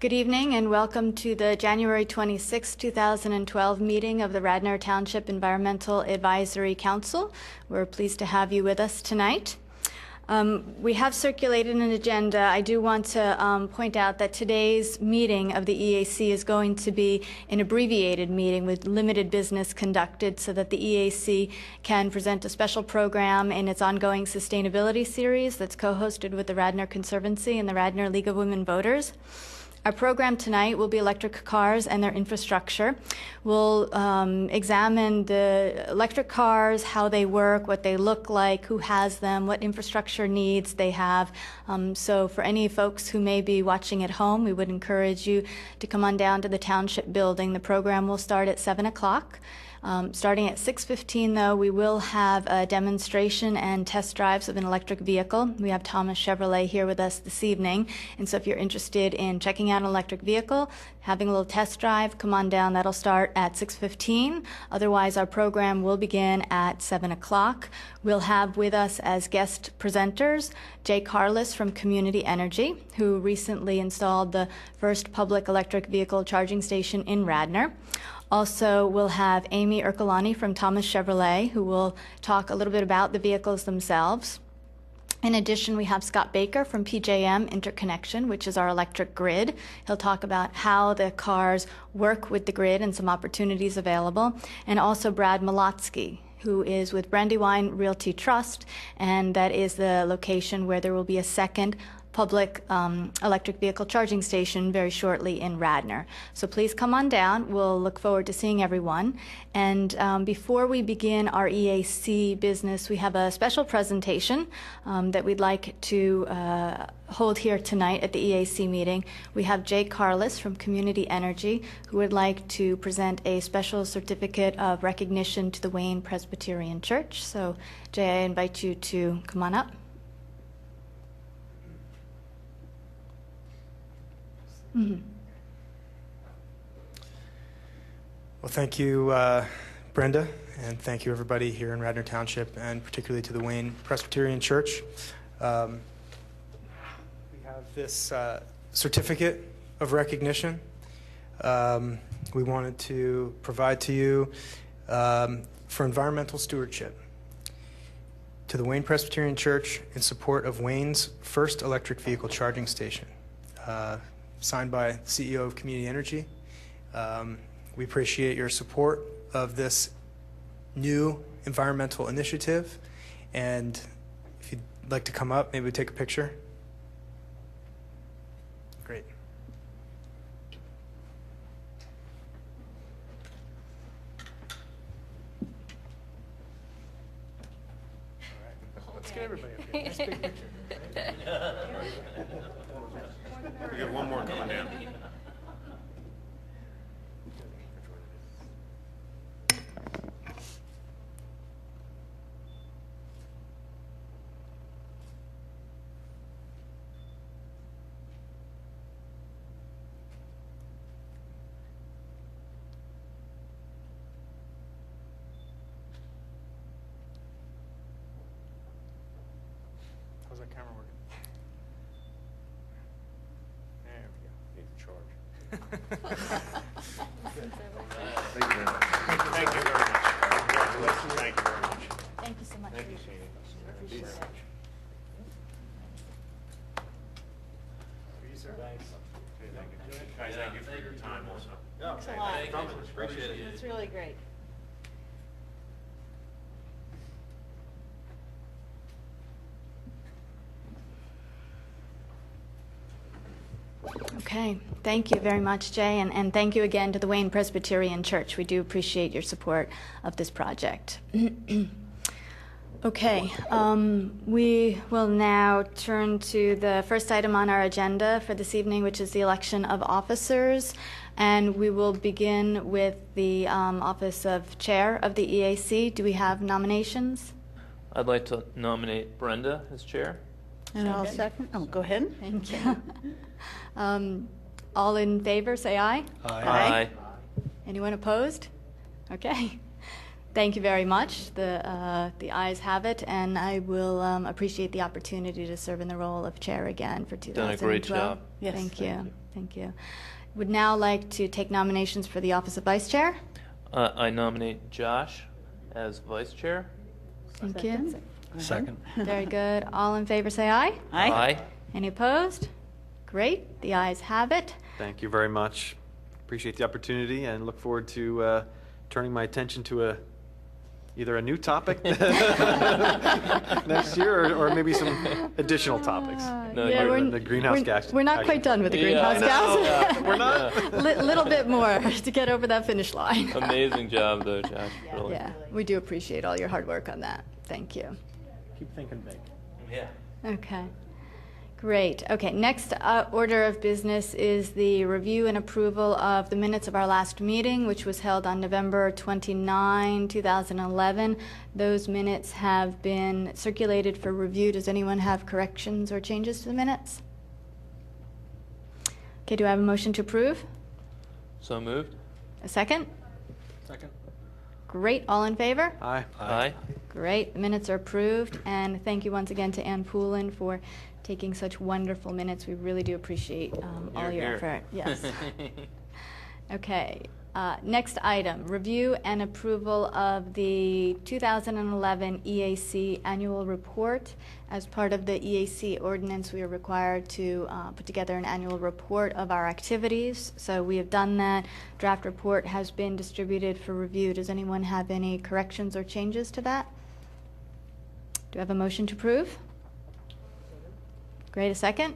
Good evening and welcome to the January 26, 2012 meeting of the Radnor Township Environmental Advisory Council. We're pleased to have you with us tonight. We have circulated an agenda. I do want to point out that today's meeting of the EAC is going to be an abbreviated meeting with limited business conducted so that the EAC can present a special program in its ongoing sustainability series that's co-hosted with the Radnor Conservancy and the Radnor League of Women Voters. Our program tonight will be electric cars and their infrastructure. We'll examine the electric cars, how they work, what they look like, who has them, what infrastructure needs they have. So for any folks who may be watching at home, we would encourage you to come on down to the Township building. The program will start at 7 o'clock. Starting at 6:15, though, we will have a demonstration and test drives of an electric vehicle. We have Thomas Chevrolet here with us this evening, and so if you're interested in checking out an electric vehicle, having a little test drive, come on down. That'll start at 6:15. Otherwise, our program will begin at 7 o'clock. We'll have with us as guest presenters Jay Carlis from Community Energy, who recently installed the first public electric vehicle charging station in Radnor. Also, we'll have Amy Ercolani from Thomas Chevrolet, who will talk a little bit about the vehicles themselves. In addition, we have Scott Baker from PJM Interconnection, which is our electric grid. He'll talk about how the cars work with the grid and some opportunities available. And also Brad Malotsky, who is with Brandywine Realty Trust, and that is the location where there will be a second public electric vehicle charging station very shortly in Radnor. So please come on down. We'll look forward to seeing everyone. And before we begin our EAC business, we have a special presentation that we'd like to hold here tonight at the EAC meeting. We have Jay Carlis from Community Energy, who would like to present a special certificate of recognition to the Wayne Presbyterian Church. So Jay, I invite you to come on up. Mm-hmm. Well, thank you, Brenda, and thank you everybody here in Radnor Township, and particularly to the Wayne Presbyterian Church. We have this certificate of recognition we wanted to provide to you for environmental stewardship to the Wayne Presbyterian Church in support of Wayne's first electric vehicle charging station. Signed by the CEO of Community Energy. We appreciate your support of this new environmental initiative, and if you'd like to come up, maybe we take a picture. Great. All right. Let's get everybody up here. Nice big picture. We got one more coming down. How's that camera working? There we go. Need to charge. Thank you very much. Thank you very much. Congratulations. Thank you very much. Thank you so much. Thank you, Sandy. I appreciate it. For you, sir. Thanks. Thank you. Guys, thank you for your time also. Thanks a lot. Appreciate it. It's really great. Okay, thank you very much, Jay, and thank you again to the Wayne Presbyterian Church. We do appreciate your support of this project. Okay, we will now turn to the first item on our agenda for this evening, which is the election of officers, and we will begin with the office of Chair of the EAC. Do we have nominations? I'd like to nominate Brenda as chair. And I'll second. Oh, go ahead. Thank you. All in favor, say aye. Aye. Anyone opposed? Okay. Thank you very much. The ayes have it, and I will appreciate the opportunity to serve in the role of chair again for 2012. Done a great job. Yes, Thank thank you. Thank you. Would now like to take nominations for the office of vice chair. I nominate Josh as vice chair. Thank you. Second. Very good. All in favor say aye. Aye. Any opposed? Great. The ayes have it. Thank you very much. Appreciate the opportunity and look forward to turning my attention to either a new topic next year or maybe some additional topics. No, Yeah, you're- the greenhouse gas. We're not quite done with the greenhouse I know. gas. We're not? Little bit more to get over that finish line. Amazing job, though, Josh. Really. Yeah, we do appreciate all your hard work on that. Thank you. Keep thinking big. Yeah. Okay. Great. Okay, next order of business is the review and approval of the minutes of our last meeting, which was held on November 29, 2011. Those minutes have been circulated for review. Does anyone have corrections or changes to the minutes? Okay, do I have a motion to approve? So moved. A second? Second. Great. All in favor? Aye. Aye. Great. The minutes are approved. And thank you once again to Ann Poulin for taking such wonderful minutes. We really do appreciate all You're your here. effort. Yes. Okay. Next item, review and approval of the 2011 EAC annual report. As part of the EAC ordinance, we are required to put together an annual report of our activities. So we have done that. Draft report has been distributed for review. Does anyone have any corrections or changes to that? Do I have a motion to approve? Great, a second?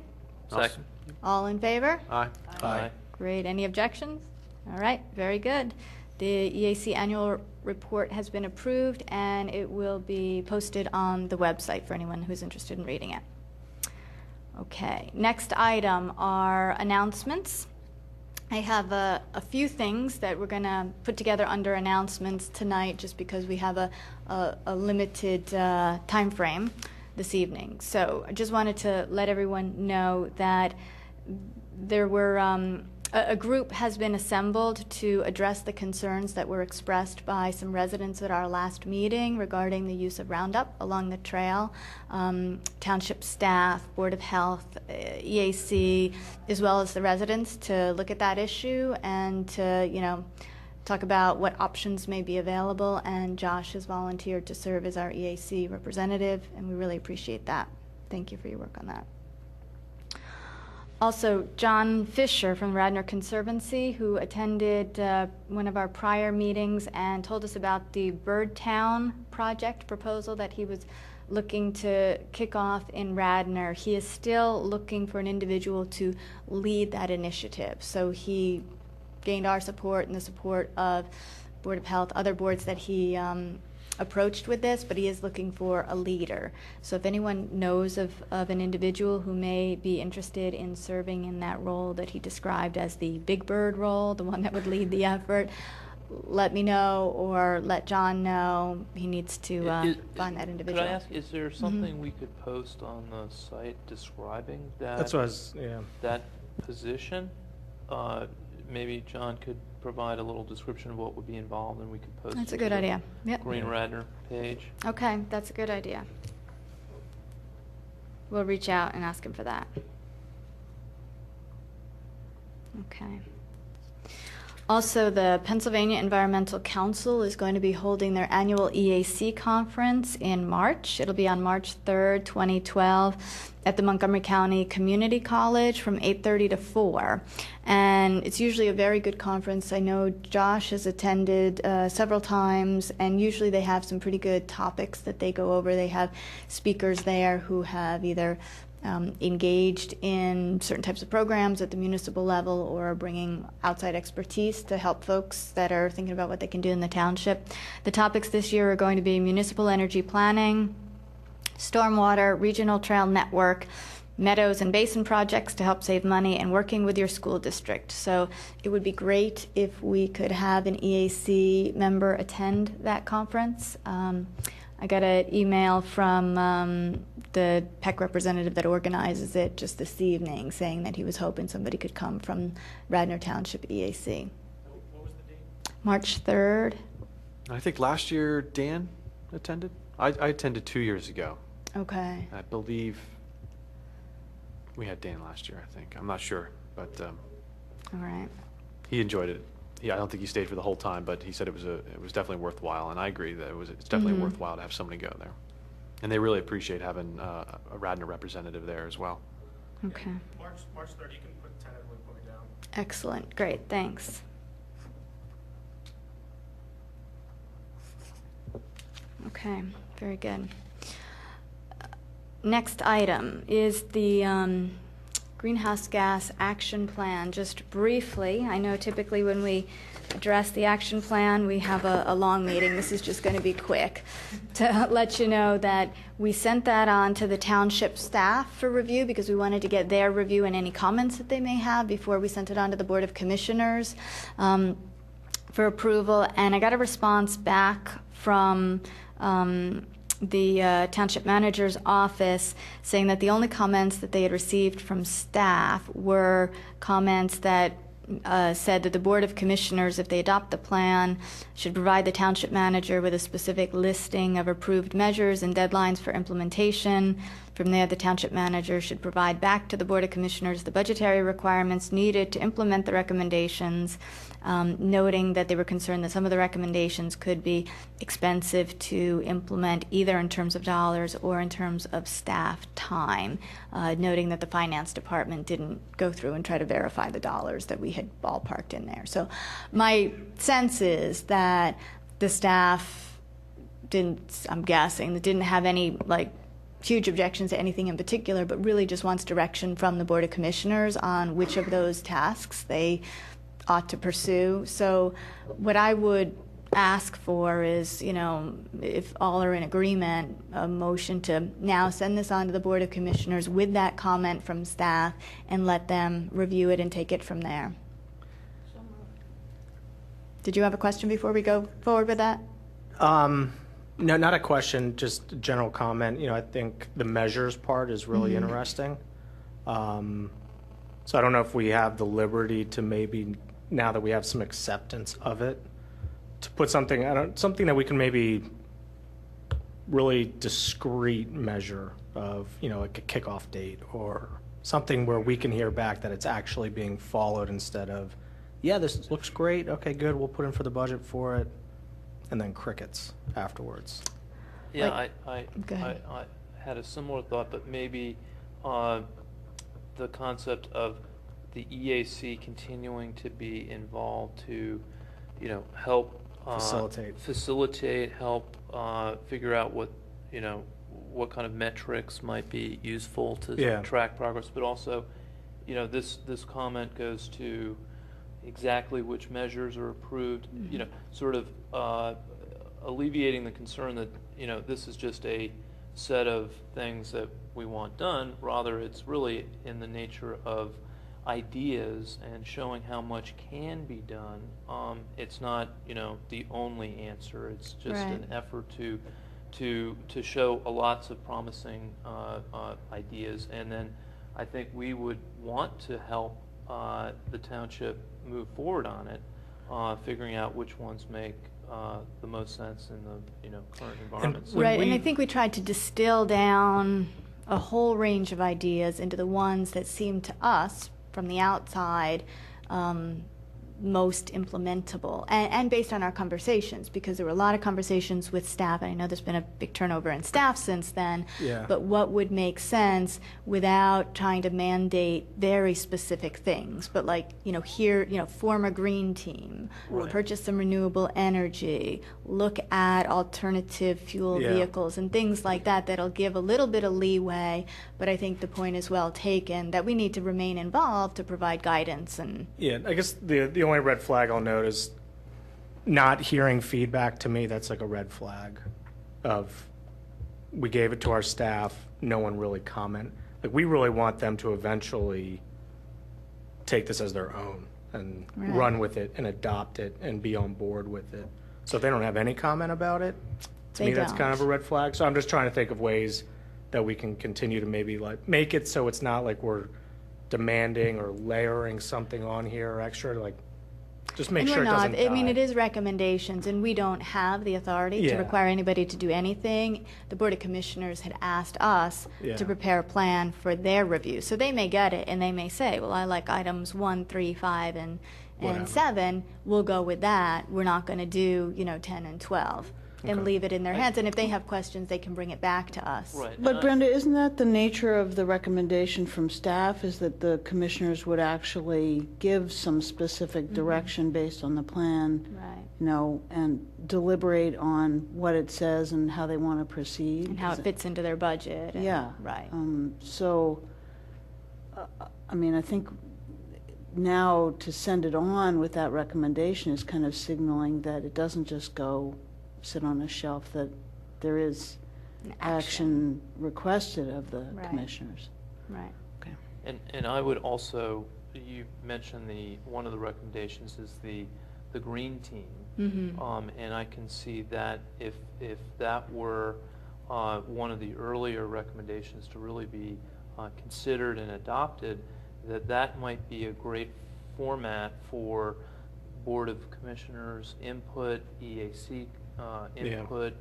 Second. All in favor? Aye. Aye. Great, any objections? All right, very good. The EAC annual report has been approved, and it will be posted on the website for anyone who's interested in reading it. Okay, next item are announcements. I have a few things that we're going to put together under announcements tonight just because we have a limited time frame this evening. So I just wanted to let everyone know that there were a group has been assembled to address the concerns that were expressed by some residents at our last meeting regarding the use of Roundup along the trail. Township staff, Board of Health, EAC, as well as the residents to look at that issue and to, talk about what options may be available. And Josh has volunteered to serve as our EAC representative, and we really appreciate that. Thank you for your work on that. Also, John Fisher from Radnor Conservancy, who attended one of our prior meetings and told us about the Bird Town project proposal that he was looking to kick off in Radnor. He is still looking for an individual to lead that initiative. So he gained our support and the support of Board of Health, other boards that he approached with this, but he is looking for a leader. So if anyone knows of an individual who may be interested in serving in that role that he described as the big bird role, the one that would lead the effort, let me know or let John know. He needs to find that individual. Could I ask, is there something we could post on the site describing that? That's what I was, yeah. That position? Maybe John could provide a little description of what would be involved, and we could post That's it a to good the idea. Yep. Green Radnor page. Okay, that's a good idea. We'll reach out and ask him for that. Okay. Also, the Pennsylvania Environmental Council is going to be holding their annual EAC conference in March. It'll be on March 3rd, 2012 at the Montgomery County Community College from 8:30 to 4. And it's usually a very good conference. I know Josh has attended several times, and usually they have some pretty good topics that they go over. They have speakers there who have either engaged in certain types of programs at the municipal level or bringing outside expertise to help folks that are thinking about what they can do in the township. The topics this year are going to be municipal energy planning, stormwater, regional trail network, meadows and basin projects to help save money, and working with your school district. So it would be great if we could have an EAC member attend that conference. I got an email from the PEC representative that organizes it just this evening saying that he was hoping somebody could come from Radnor Township EAC. What was the date? March 3rd. I think last year Dan attended. I attended 2 years ago. Okay. I believe we had Dan last year, I think. I'm not sure, but All right. he enjoyed it. I don't think he stayed for the whole time, but he said it was definitely worthwhile, and I agree that it's definitely worthwhile to have somebody go there. And they really appreciate having a Radnor representative there as well. Okay. March 3rd, you can tentatively put me down. Excellent. Great. Thanks. Okay. Very good. Next item is the greenhouse gas action plan. Just briefly, I know typically when we address the action plan, we have a long meeting. This is just going to be quick to let you know that we sent that on to the township staff for review because we wanted to get their review and any comments that they may have before we sent it on to the Board of Commissioners for approval. And I got a response back from the township manager's office saying that the only comments that they had received from staff were comments that said that the Board of Commissioners, if they adopt the plan, should provide the township manager with a specific listing of approved measures and deadlines for implementation. From there, the township manager should provide back to the Board of Commissioners the budgetary requirements needed to implement the recommendations, noting that they were concerned that some of the recommendations could be expensive to implement, either in terms of dollars or in terms of staff time, noting that the finance department didn't go through and try to verify the dollars that we had ballparked in there. So my sense is that the staff didn't, I'm guessing, that didn't have any huge objections to anything in particular, but really just wants direction from the Board of Commissioners on which of those tasks they ought to pursue. So what I would ask for is, if all are in agreement, a motion to now send this on to the Board of Commissioners with that comment from staff and let them review it and take it from there. Did you have a question before we go forward with that? No, not a question, just a general comment. I think the measures part is really interesting. So I don't know if we have the liberty to maybe, now that we have some acceptance of it, to put something that we can maybe really discrete measure of, like a kickoff date or something where we can hear back that it's actually being followed instead of, yeah, this looks great. Okay, good. We'll put in for the budget for it. And then crickets afterwards. Yeah, Go ahead. I had a similar thought, but maybe the concept of the EAC continuing to be involved to, help facilitate, help figure out what kind of metrics might be useful to track progress, but also, this comment goes to exactly which measures are approved, sort of alleviating the concern that, this is just a set of things that we want done. Rather, it's really in the nature of ideas and showing how much can be done. It's not, the only answer. It's just an effort to show lots of promising ideas. And then I think we would want to help the township move forward on it, figuring out which ones make the most sense in the current environment. Right, and I think we tried to distill down a whole range of ideas into the ones that seemed to us from the outside most implementable, and based on our conversations, because there were a lot of conversations with staff, and I know there's been a big turnover in staff since then, but what would make sense without trying to mandate very specific things, but form a green team, purchase some renewable energy, look at alternative fuel vehicles and things like that, that'll give a little bit of leeway, but I think the point is well taken, that we need to remain involved to provide guidance. And I guess the only red flag I'll note is not hearing feedback. To me, that's like a red flag of, we gave it to our staff, no one really comment. We really want them to eventually take this as their own and run with it and adopt it and be on board with it. So if they don't have any comment about it, to me that's kind of a red flag. So I'm just trying to think of ways that we can continue to maybe make it so it's not like we're demanding or layering something on here or extra. Just make And sure we're it not, doesn't I mean, die. it is recommendations, and we don't have the authority to Yeah. require anybody to do anything. The Board of Commissioners had asked us Yeah. to prepare a plan for their review. So they may get it, and they may say, well, I like items 1, 3, 5, and Whatever. 7. We'll go with that. We're not going to do, 10 and 12, and Okay. leave it in their hands. And if they have questions, they can bring it back to us. Right. But Brenda, isn't that the nature of the recommendation from staff, is that the commissioners would actually give some specific direction based on the plan, Right. and deliberate on what it says and how they want to proceed? And how it fits into their budget. and- Yeah. Right. So, I mean, I think now to send it on with that recommendation is kind of signaling that it doesn't just go sit on a shelf, that there is An action requested of the Right. commissioners. Right. Okay. And I would also, you mentioned one of the recommendations is the green team. Mm-hmm. And I can see that if that were one of the earlier recommendations to really be considered and adopted, that might be a great format for Board of Commissioners input, EAC input.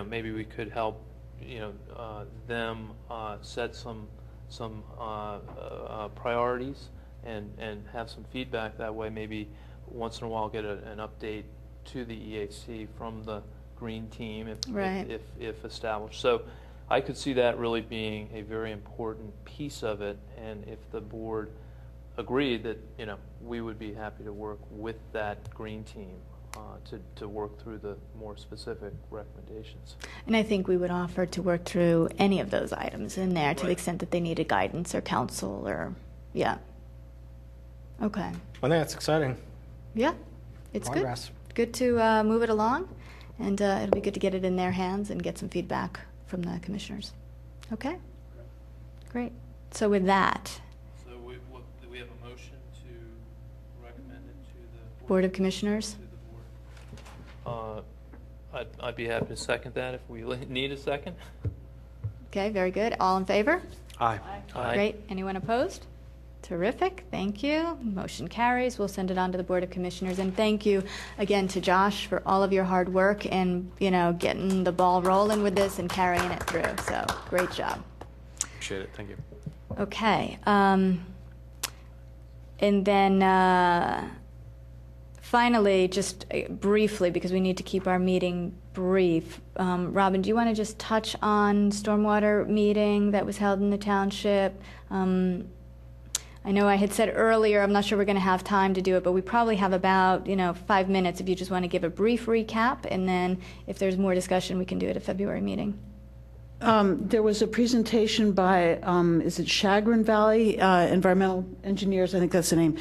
Maybe we could help, them set some priorities and have some feedback that way. Maybe once in a while get an update to the EAC from the green team Right. if established. So I could see that really being a very important piece of it, and if the board agreed that, we would be happy to work with that green team to work through the more specific recommendations. And I think we would offer to work through any of those items in there to the Right. extent that they needed guidance or counsel or, yeah. Okay. I think that's exciting. Yeah, it's good. Progress. Good to move it along, and it'll be good to get it in their hands and get some feedback from the commissioners. Okay? Great. So with that, So do we have a motion to recommend it to the Board of Commissioners? to the board? I'd be happy to second that if we need a second. Okay, very good. All in favor? Aye. Aye. Great. Anyone opposed? Terrific. Thank you. Motion carries. We'll send it on to the Board of Commissioners. And thank you again to Josh for all of your hard work and, getting the ball rolling with this and carrying it through. So great job. Appreciate it. Thank you. Okay. And then finally, just briefly, because we need to keep our meeting brief, Robin, do you want to just touch on stormwater meeting that was held in the township? I know I had said earlier, I'm not sure we're going to have time to do it, but we probably have about, 5 minutes if you just want to give a brief recap, and then if there's more discussion, we can do it at February meeting. There was a presentation by, is it Chagrin Valley Environmental Engineers? I think that's the name.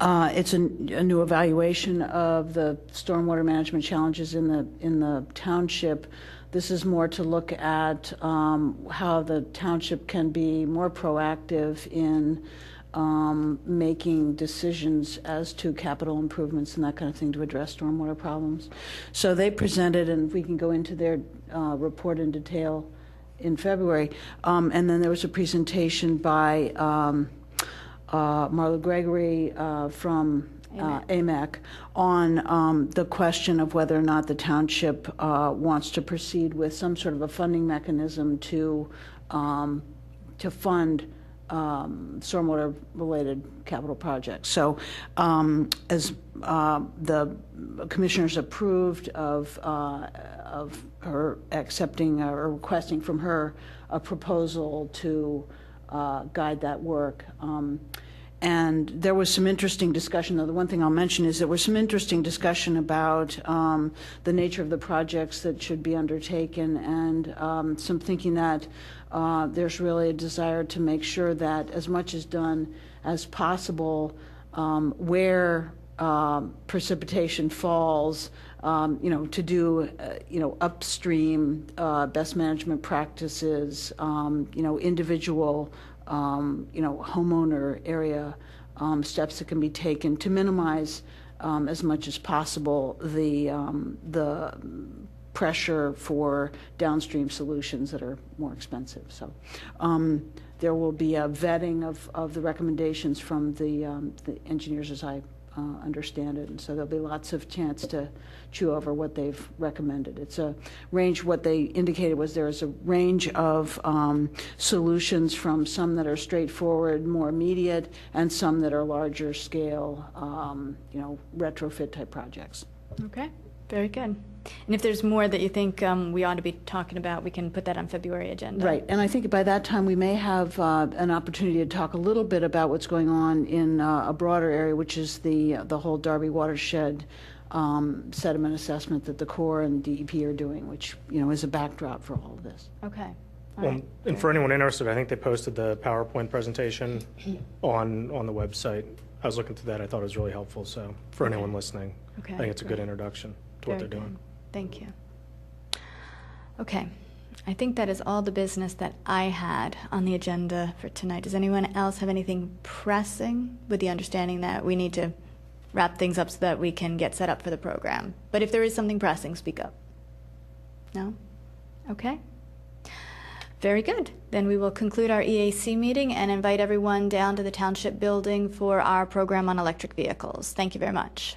It's a new evaluation of the stormwater management challenges in the township. This is more to look at how the township can be more proactive in making decisions as to capital improvements and that kind of thing to address stormwater problems. So they presented, and we can go into their report in detail in February. And then there was a presentation by Marla Gregory from AMEC on the question of whether or not the township wants to proceed with some sort of a funding mechanism to fund stormwater-related capital projects. So as the commissioners approved of her accepting or requesting from her a proposal to guide that work. And there was some interesting discussion, though. The one thing I'll mention is there was some interesting discussion about the nature of the projects that should be undertaken, and some thinking that there's really a desire to make sure that as much is done as possible where precipitation falls, to do, upstream best management practices, individual homeowner area steps that can be taken to minimize as much as possible the pressure for downstream solutions that are more expensive. So there will be a vetting of the recommendations from the engineers, as I understand it. And so there'll be lots of chance to chew over what they've recommended. It's a range, what they indicated was there is a range of solutions, from some that are straightforward, more immediate, and some that are larger scale, retrofit type projects. Okay, very good. And if there's more that you think we ought to be talking about, we can put that on February agenda. Right, and I think by that time we may have an opportunity to talk a little bit about what's going on in a broader area, which is the whole Darby watershed sediment assessment that the Corps and DEP are doing, which is a backdrop for all of this. Okay. All Well, right. and for anyone interested, I think they posted the PowerPoint presentation on the website. I was looking through that. I thought it was really helpful. So for Okay. anyone listening, Okay, I think it's a good great. introduction to what Very they're doing. good. Thank you. Okay, I think that is all the business that I had on the agenda for tonight. Does anyone else have anything pressing, with the understanding that we need to wrap things up so that we can get set up for the program? But if there is something pressing, speak up. No? Okay. Very good. Then we will conclude our EAC meeting and invite everyone down to the Township building for our program on electric vehicles. Thank you very much.